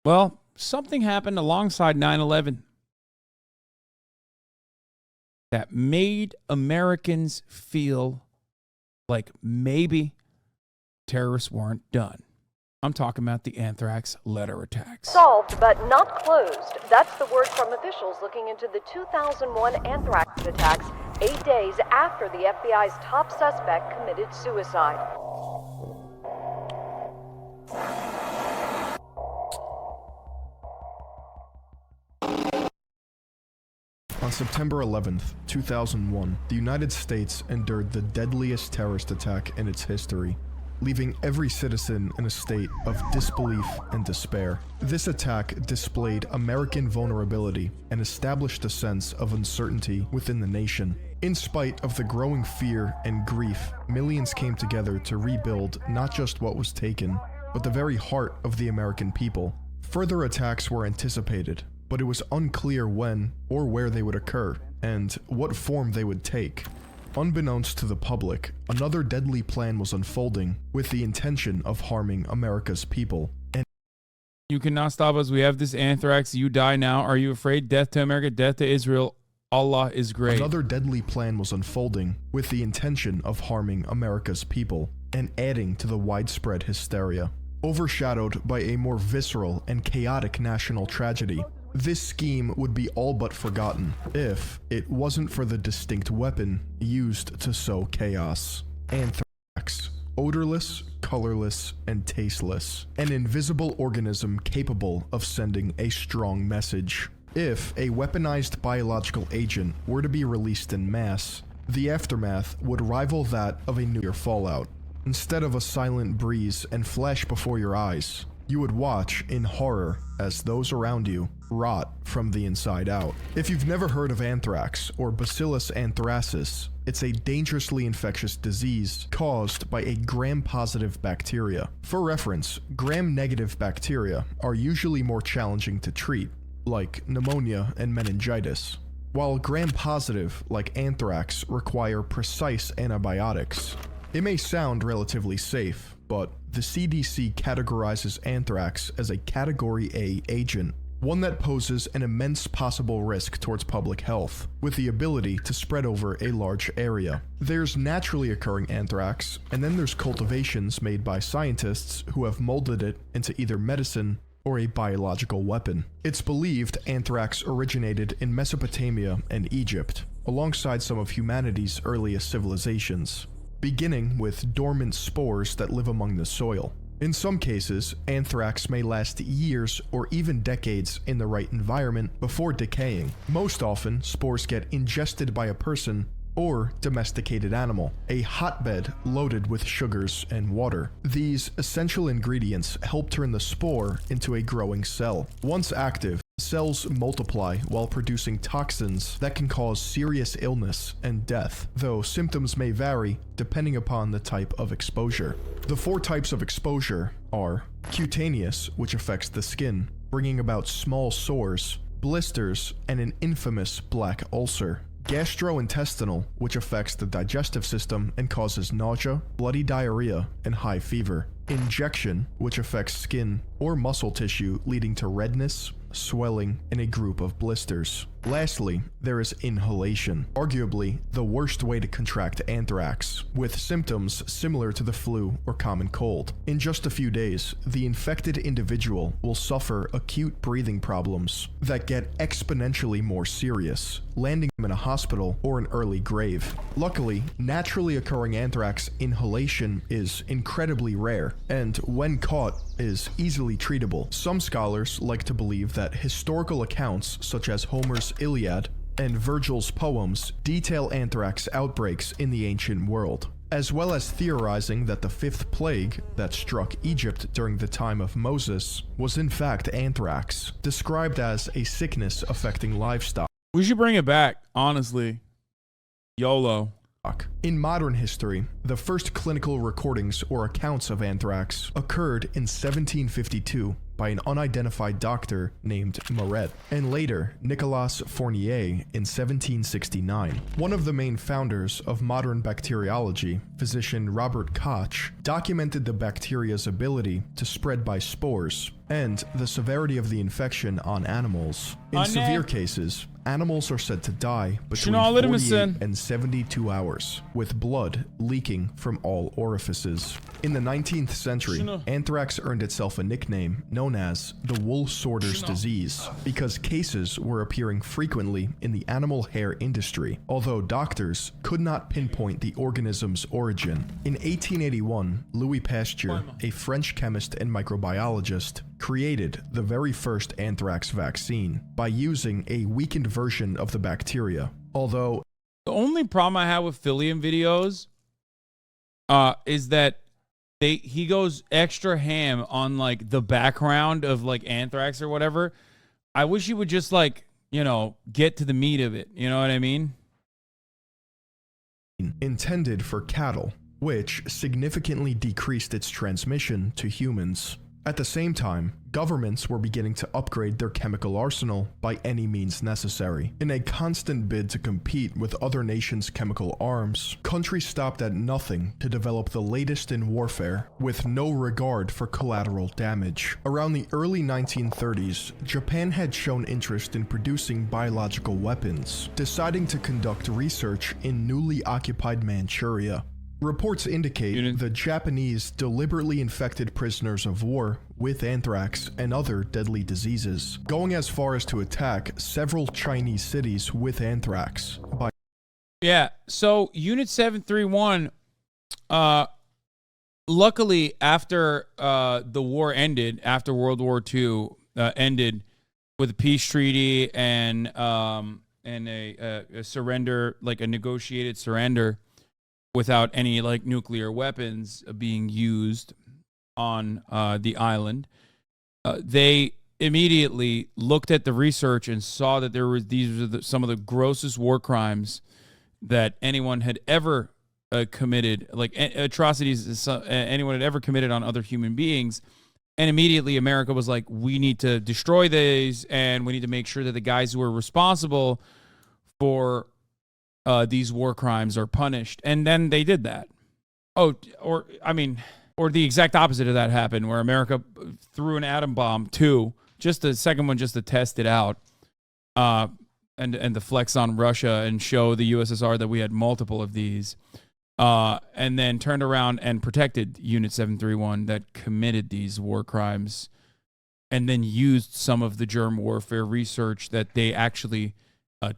Well, something happened alongside 9/11 that made Americans feel like maybe terrorists weren't done. I'm talking about the anthrax letter attacks. Solved but not closed. That's the word from officials looking into the 2001 anthrax attacks 8 days after the FBI's top suspect committed suicide. On September 11th, 2001, the United States endured the deadliest terrorist attack in its history, leaving every citizen in a state of disbelief and despair. This attack displayed American vulnerability and established a sense of uncertainty within the nation. In spite of the growing fear and grief, millions came together to rebuild not just what was taken, but the very heart of the American people. Further attacks were anticipated, but it was unclear when or where they would occur, and what form they would take. Unbeknownst to the public, another deadly plan was unfolding with the intention of harming America's people. And You cannot stop us. We have this anthrax. You die now. Are you afraid? Death to America, death to Israel. Allah is great. Another deadly plan was unfolding with the intention of harming America's people and adding to the widespread hysteria. Overshadowed by a more visceral and chaotic national tragedy, this scheme would be all but forgotten if it wasn't for the distinct weapon used to sow chaos. Anthrax. Odorless, colorless, and tasteless. An invisible organism capable of sending a strong message. If a weaponized biological agent were to be released in mass, the aftermath would rival that of a nuclear fallout. Instead of a silent breeze and flash before your eyes, you would watch in horror as those around you rot from the inside out. If you've never heard of anthrax or Bacillus anthracis, it's a dangerously infectious disease caused by a gram-positive bacteria. For reference, gram-negative bacteria are usually more challenging to treat, like pneumonia and meningitis, while gram-positive, like anthrax, require precise antibiotics. It may sound relatively safe, but the CDC categorizes anthrax as a Category A agent, one that poses an immense possible risk towards public health, with the ability to spread over a large area. There's naturally occurring anthrax, and then there's cultivations made by scientists who have molded it into either medicine or a biological weapon. It's believed anthrax originated in Mesopotamia and Egypt, alongside some of humanity's earliest civilizations, beginning with dormant spores that live among the soil. In some cases, anthrax may last years or even decades in the right environment before decaying. Most often, spores get ingested by a person or domesticated animal, a hotbed loaded with sugars and water. These essential ingredients help turn the spore into a growing cell. Once active, cells multiply while producing toxins that can cause serious illness and death, though symptoms may vary depending upon the type of exposure. The 4 types of exposure are cutaneous, which affects the skin, bringing about small sores, blisters, and an infamous black ulcer. Gastrointestinal, which affects the digestive system and causes nausea, bloody diarrhea, and high fever. Injection, which affects skin or muscle tissue, leading to redness, swelling, and a group of blisters. Lastly, there is inhalation, arguably the worst way to contract anthrax, with symptoms similar to the flu or common cold. In just a few days, the infected individual will suffer acute breathing problems that get exponentially more serious, landing them in a hospital or an early grave. Luckily, naturally occurring anthrax inhalation is incredibly rare, and when caught, is easily treatable. Some scholars like to believe that historical accounts such as Homer's Iliad and Virgil's poems detail anthrax outbreaks in the ancient world, as well as theorizing that the 5th plague that struck Egypt during the time of Moses was in fact anthrax, described as a sickness affecting livestock. We should bring it back, honestly. YOLO. In modern history, the first clinical recordings or accounts of anthrax occurred in 1752 by an unidentified doctor named Moret, and later Nicolas Fournier in 1769. One of the main founders of modern bacteriology, physician Robert Koch, documented the bacteria's ability to spread by spores and the severity of the infection on animals. In severe cases, animals are said to die between 48 and 72 hours, with blood leaking from all orifices. In the 19th century, anthrax earned itself a nickname known as the wool sorter's disease because cases were appearing frequently in the animal hair industry, although doctors could not pinpoint the organism's origin. In 1881, Louis Pasteur, a French chemist and microbiologist, created the very first anthrax vaccine by using a weakened version of the bacteria. Although the only problem I have with Philion videos is that he goes extra ham on like the background of like anthrax or whatever. I wish he would just like, you know, get to the meat of it. You know what I mean? Intended for cattle, which significantly decreased its transmission to humans. At the same time, governments were beginning to upgrade their chemical arsenal by any means necessary. In a constant bid to compete with other nations' chemical arms, countries stopped at nothing to develop the latest in warfare, with no regard for collateral damage. Around the early 1930s, Japan had shown interest in producing biological weapons, deciding to conduct research in newly occupied Manchuria. Reports indicate the Japanese deliberately infected prisoners of war with anthrax and other deadly diseases, going as far as to attack several Chinese cities with anthrax. Yeah, so Unit 731, luckily after the war ended, after World War II ended with a peace treaty and a surrender, like a negotiated surrender, without any like nuclear weapons being used on the island, they immediately looked at the research and saw that there was some of the grossest war crimes that anyone had ever committed, like atrocities anyone had ever committed on other human beings. And immediately America was like, we need to destroy these, and we need to make sure that the guys who are responsible for these war crimes are punished. And then they did that. Or the exact opposite of that happened, where America threw an atom bomb too, just the second one just to test it out, and to flex on Russia and show the USSR that we had multiple of these, and then turned around and protected Unit 731 that committed these war crimes, and then used some of the germ warfare research that they actually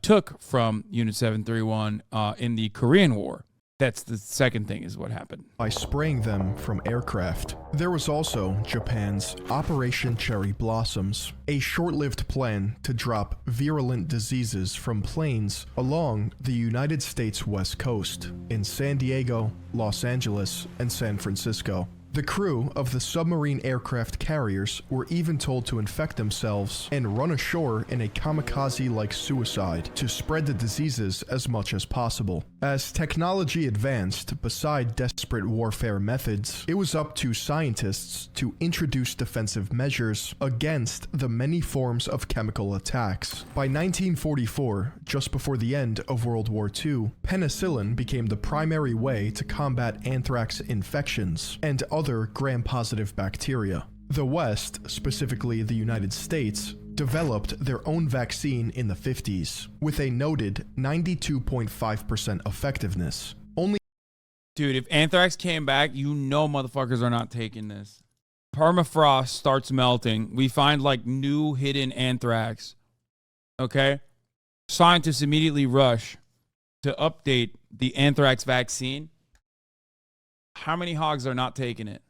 took from Unit 731 in the Korean War. That's the second thing, is what happened. By spraying them from aircraft. There was also Japan's Operation Cherry Blossoms, a short-lived plan to drop virulent diseases from planes along the United States West Coast in San Diego, Los Angeles, and San Francisco. The crew of the submarine aircraft carriers were even told to infect themselves and run ashore in a kamikaze-like suicide to spread the diseases as much as possible. As technology advanced, beside desperate warfare methods, it was up to scientists to introduce defensive measures against the many forms of chemical attacks. By 1944, just before the end of World War II, penicillin became the primary way to combat anthrax infections and other gram-positive bacteria. The West, specifically the United States, developed their own vaccine in the 50s, with a noted 92.5% effectiveness. Dude, if anthrax came back, you know motherfuckers are not taking this. Permafrost starts melting. We find like new hidden anthrax. Okay? Scientists immediately rush to update the anthrax vaccine. How many hogs are not taking it?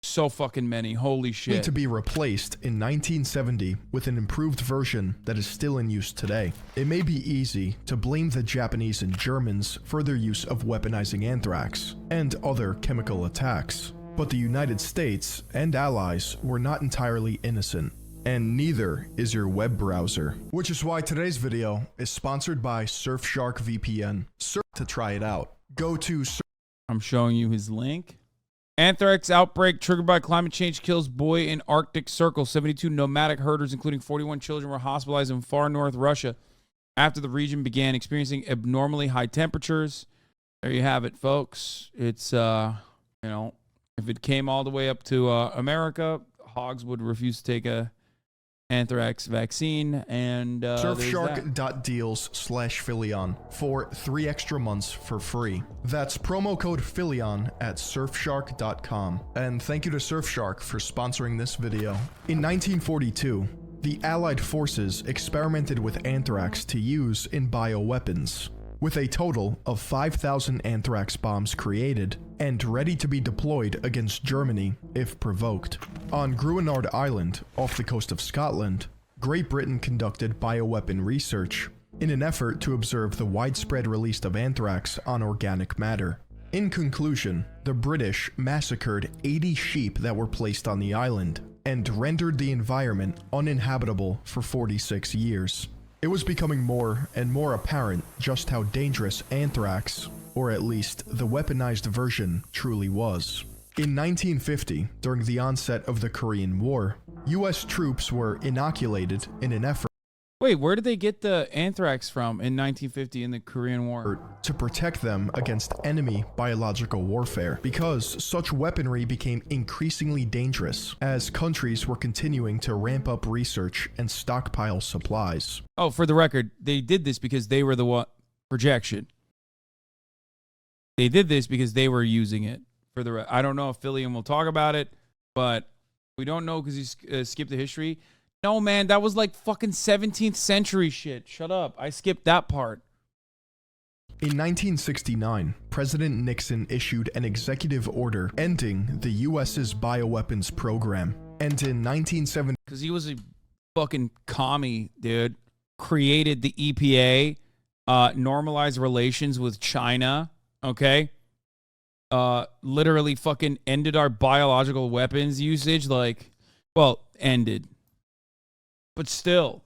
So fucking many. Holy shit. To be replaced in 1970 with an improved version that is still in use today. It may be easy to blame the Japanese and Germans for their use of weaponizing anthrax and other chemical attacks, but the United States and allies were not entirely innocent. And neither is your web browser. Which is why today's video is sponsored by Surfshark VPN. To try it out, go to I'm showing you his link. Anthrax outbreak triggered by climate change kills boy in Arctic Circle. 72 nomadic herders, including 41 children, were hospitalized in far north Russia after the region began experiencing abnormally high temperatures. There you have it, folks. It's, you know, if it came all the way up to America, hogs would refuse to take a anthrax vaccine, and Surfshark.deals/Philion for 3 extra months for free. That's promo code Philion at surfshark.com. And thank you to Surfshark for sponsoring this video. In 1942, the Allied forces experimented with anthrax to use in bioweapons, with a total of 5,000 anthrax bombs created and ready to be deployed against Germany if provoked. On Gruinard Island, off the coast of Scotland, Great Britain conducted bioweapon research in an effort to observe the widespread release of anthrax on organic matter. In conclusion, the British massacred 80 sheep that were placed on the island and rendered the environment uninhabitable for 46 years. It was becoming more and more apparent just how dangerous anthrax, or at least the weaponized version, truly was. In 1950, during the onset of the Korean War, US troops were inoculated in an effort Wait, where did they get the anthrax from in 1950 in the Korean War? to protect them against enemy biological warfare, because such weaponry became increasingly dangerous as countries were continuing to ramp up research and stockpile supplies. Oh, for the record, they did this because they were the projection. They did this because they were using it. I don't know if Philion will talk about it, but we don't know because he skipped the history. No, man, that was like fucking 17th century shit. Shut up. I skipped that part. In 1969, President Nixon issued an executive order ending the US's bioweapons program. And in 1970, because he was a fucking commie, dude, created the EPA, normalized relations with China, okay? Literally fucking ended our biological weapons usage, like, well, ended. But still,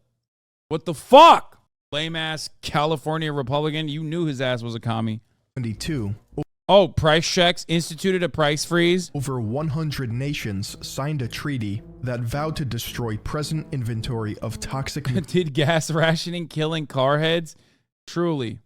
what the fuck? Lame ass California Republican. You knew his ass was a commie. 72. Oh, price checks instituted a price freeze. Over 100 nations signed a treaty that vowed to destroy present inventory of toxic Did gas rationing killing car heads? Truly.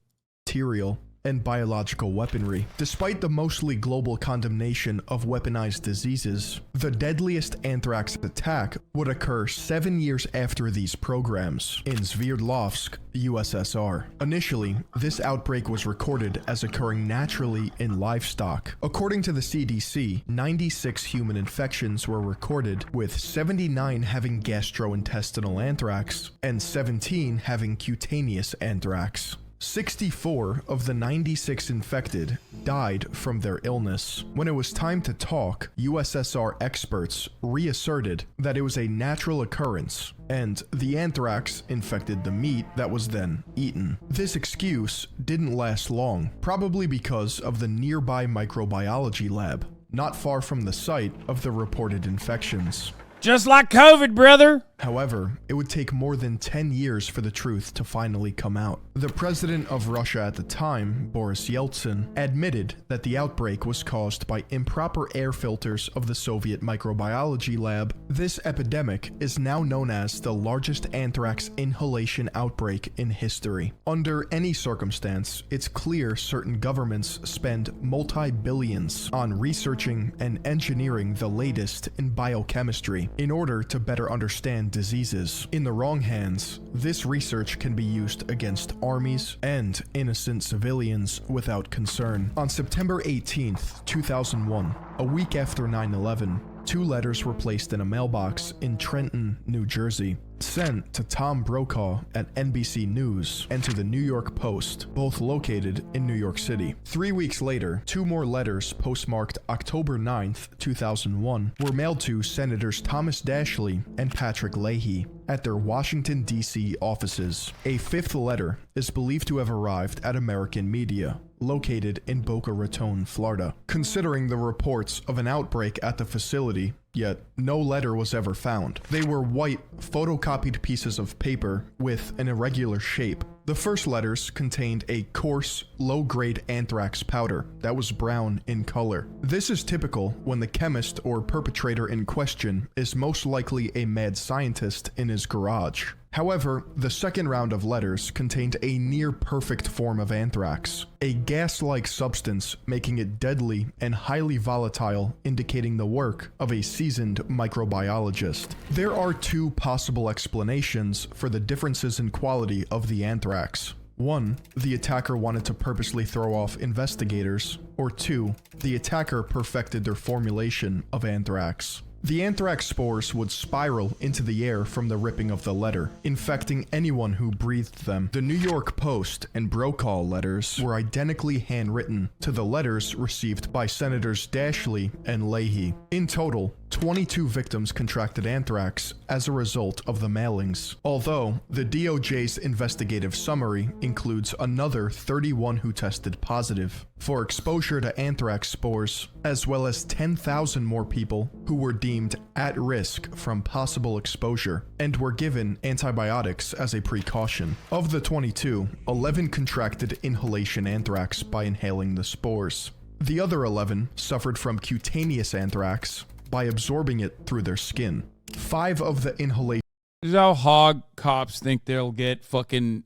material and biological weaponry. Despite the mostly global condemnation of weaponized diseases, the deadliest anthrax attack would occur 7 years after these programs in Sverdlovsk, USSR. Initially, this outbreak was recorded as occurring naturally in livestock. According to the CDC, 96 human infections were recorded, with 79 having gastrointestinal anthrax and 17 having cutaneous anthrax. 64 of the 96 infected died from their illness. When it was time to talk, USSR experts reasserted that it was a natural occurrence, and the anthrax infected the meat that was then eaten. This excuse didn't last long, probably because of the nearby microbiology lab, not far from the site of the reported infections. Just like COVID, brother. However, it would take more than 10 years for the truth to finally come out. The president of Russia at the time, Boris Yeltsin, admitted that the outbreak was caused by improper air filters of the Soviet microbiology lab. This epidemic is now known as the largest anthrax inhalation outbreak in history. Under any circumstance, it's clear certain governments spend multi-billions on researching and engineering the latest in biochemistry in order to better understand diseases. In the wrong hands, this research can be used against armies and innocent civilians without concern. On September 18th, 2001, a week after 9/11, 2 letters were placed in a mailbox in Trenton, New Jersey, sent to Tom Brokaw at NBC News and to the New York Post, both located in New York City. 3 weeks later, 2 more letters postmarked October 9th, 2001, were mailed to Senators Thomas Dashley and Patrick Leahy at their Washington, D.C. offices. A 5th letter is believed to have arrived at American Media, located in Boca Raton, Florida. Considering the reports of an outbreak at the facility, yet no letter was ever found. They were white, photocopied pieces of paper with an irregular shape The first letters contained a coarse, low-grade anthrax powder that was brown in color. This is typical when the chemist or perpetrator in question is most likely a mad scientist in his garage. However, the second round of letters contained a near-perfect form of anthrax, a gas-like substance making it deadly and highly volatile, indicating the work of a seasoned microbiologist. There are two possible explanations for the differences in quality of the anthrax. 1. The attacker wanted to purposely throw off investigators, or 2. The attacker perfected their formulation of anthrax. The anthrax spores would spiral into the air from the ripping of the letter, infecting anyone who breathed them. The New York Post and Brokaw letters were identically handwritten to the letters received by Senators Dashley and Leahy. In total, 22 victims contracted anthrax as a result of the mailings, although the DOJ's investigative summary includes another 31 who tested positive for exposure to anthrax spores, as well as 10,000 more people who were deemed at risk from possible exposure and were given antibiotics as a precaution. Of the 22, 11 contracted inhalation anthrax by inhaling the spores. The other 11 suffered from cutaneous anthrax by absorbing it through their skin. 5 of the inhalation This is how hog cops think they'll get fucking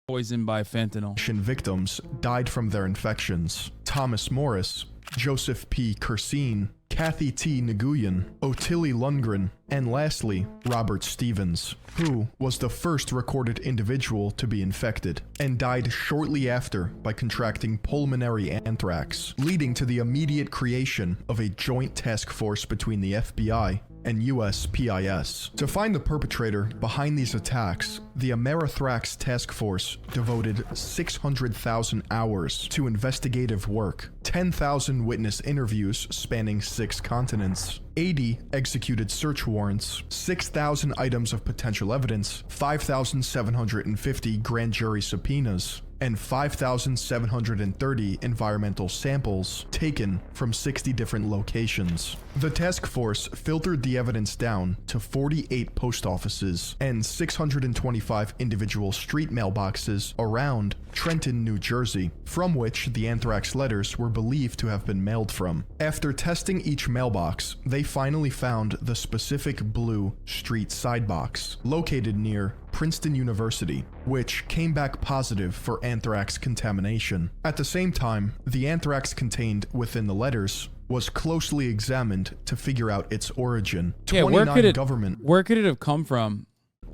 poisoned by fentanyl. victims died from their infections. Thomas Morris, Joseph P. Kersine, Kathy T. Nguyen, Ottilie Lundgren, and lastly, Robert Stevens, who was the first recorded individual to be infected, and died shortly after by contracting pulmonary anthrax, leading to the immediate creation of a joint task force between the FBI and USPIS. To find the perpetrator behind these attacks, the Amerithrax Task Force devoted 600,000 hours to investigative work, 10,000 witness interviews spanning 6 continents, 80 executed search warrants, 6,000 items of potential evidence, 5,750 grand jury subpoenas, and 5,730 environmental samples taken from 60 different locations. The task force filtered the evidence down to 48 post offices and 625 individual street mailboxes around Trenton, New Jersey, from which the anthrax letters were believed to have been mailed from. After testing each mailbox, they finally found the specific blue street side box, located near Princeton University, which came back positive for anthrax contamination. At the same time, the anthrax contained within the letters was closely examined to figure out its origin. Yeah, where could it have come from?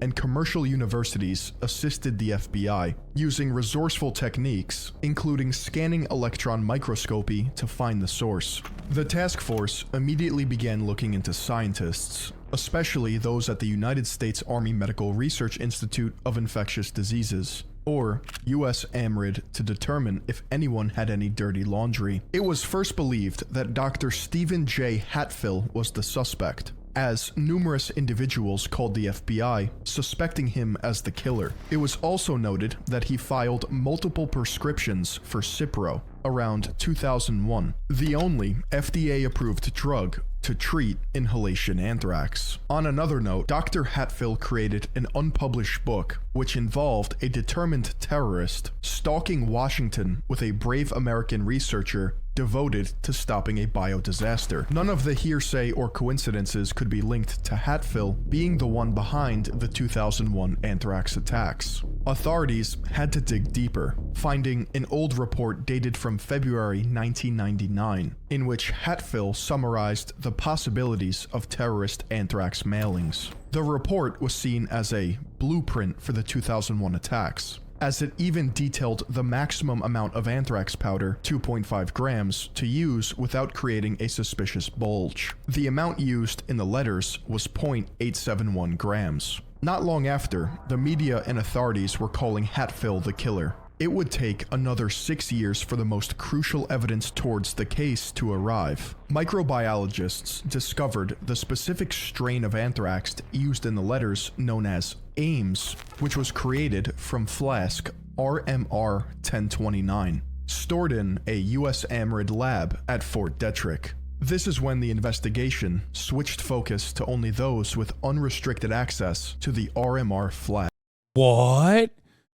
And commercial universities assisted the FBI, using resourceful techniques, including scanning electron microscopy to find the source. The task force immediately began looking into scientists, especially those at the United States Army Medical Research Institute of Infectious Diseases, or USAMRID, to determine if anyone had any dirty laundry. It was first believed that Dr. Stephen J. Hatfill was the suspect, as numerous individuals called the FBI, suspecting him as the killer. It was also noted that he filed multiple prescriptions for Cipro around 2001, the only FDA-approved drug to treat inhalation anthrax. On another note, Dr. Hatfill created an unpublished book which involved a determined terrorist stalking Washington with a brave American researcher devoted to stopping a biodisaster. None of the hearsay or coincidences could be linked to Hatfill being the one behind the 2001 anthrax attacks. Authorities had to dig deeper, finding an old report dated from February 1999, in which Hatfill summarized the possibilities of terrorist anthrax mailings. The report was seen as a blueprint for the 2001 attacks, as it even detailed the maximum amount of anthrax powder, 2.5 grams, to use without creating a suspicious bulge. The amount used in the letters was 0.871 grams. Not long after, the media and authorities were calling Hatfill the killer. It would take another 6 years for the most crucial evidence towards the case to arrive. Microbiologists discovered the specific strain of anthrax used in the letters known as Ames, which was created from flask RMR 1029, stored in a USAMRID lab at Fort Detrick. This is when the investigation switched focus to only those with unrestricted access to the RMR flask. What?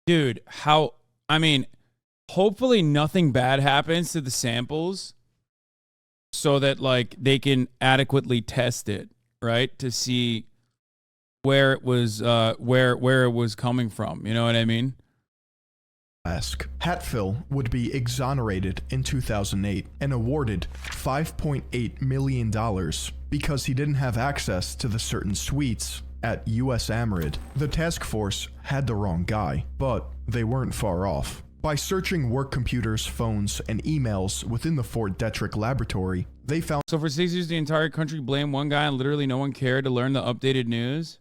Dude, how, I mean, hopefully nothing bad happens to the samples so that like they can adequately test it, right? To see where it was where it was coming from. You know what I mean? Hatfill would be exonerated in 2008 and awarded $5.8 million because he didn't have access to the certain suites at US Amrid. The task force had the wrong guy, but they weren't far off. By searching work computers, phones, and emails within the Fort Detrick laboratory, they found— So for 6 years, the entire country blamed one guy and literally no one cared to learn the updated news?